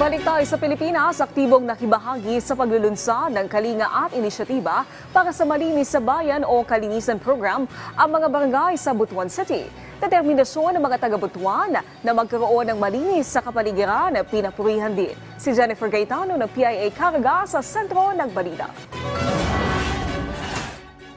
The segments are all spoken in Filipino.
Balik tayo sa Pilipinas, aktibong nakibahagi sa paglulunsad ng Kalinga at Inisyatiba para sa Malinis sa Bayan o Kalinisan Program ang mga barangay sa Butuan City. Determinasyon ng mga taga-Butuan na magkaroon ng malinis sa kapaligiran na pinapurihan din. Si Jennifer Gaetano ng PIA Caraga sa sentro ng balita.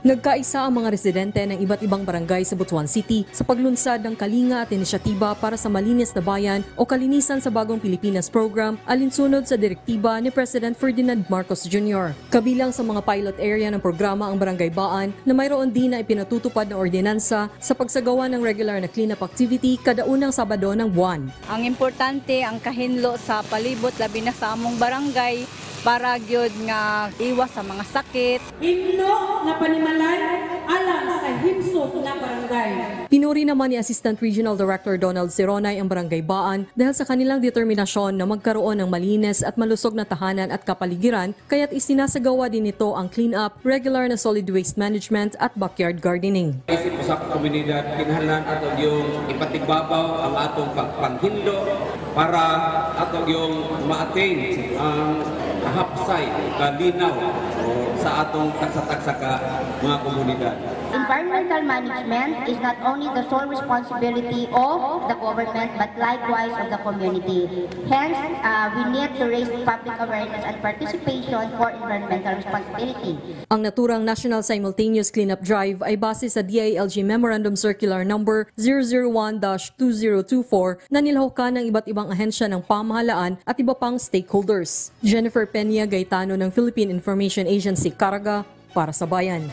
Nagkaisa ang mga residente ng iba't ibang barangay sa Butuan City sa paglunsad ng Kalinga at Inisyatiba para sa Malinis na Bayan o Kalinisan sa Bagong Pilipinas Program alinsunod sa direktiba ni President Ferdinand Marcos Jr. Kabilang sa mga pilot area ng programa ang Barangay Baan na mayroon din na ipinatutupad na ordinansa sa pagsagawa ng regular na cleanup activity kada unang Sabado ng buwan. Ang importante ang kahinlo sa palibot labi na sa among barangay para gyud nga iwas sa mga sakit. Himno na panimalay alang sa himsog na barangay. Pinuri naman ni Assistant Regional Director Donald Sironay ang Barangay Baan dahil sa kanilang determinasyon na magkaroon ng malinis at malusog na tahanan at kapaligiran, kaya't isinasagawa din ito ang clean-up, regular na solid waste management at backyard gardening. Isip sa komunidad, kinahanglan ato yung ipatigbabaw ang atong pagpanghindo para ato yung ma-attain ang hapsay, kalinaw sa atong taksa-taksa ka mga komunidad. Environmental management is not only the sole responsibility of the government but likewise of the community. Hence, we need to raise public awareness and participation for environmental responsibility. Ang naturang National Simultaneous Cleanup Drive ay base sa DILG Memorandum Circular Number 001-2024 na nilahok ng iba't ibang ahensya ng pamahalaan at iba pang stakeholders. Jennifer Peña Gaetano ng Philippine Information Agency Caraga para sa Bayan.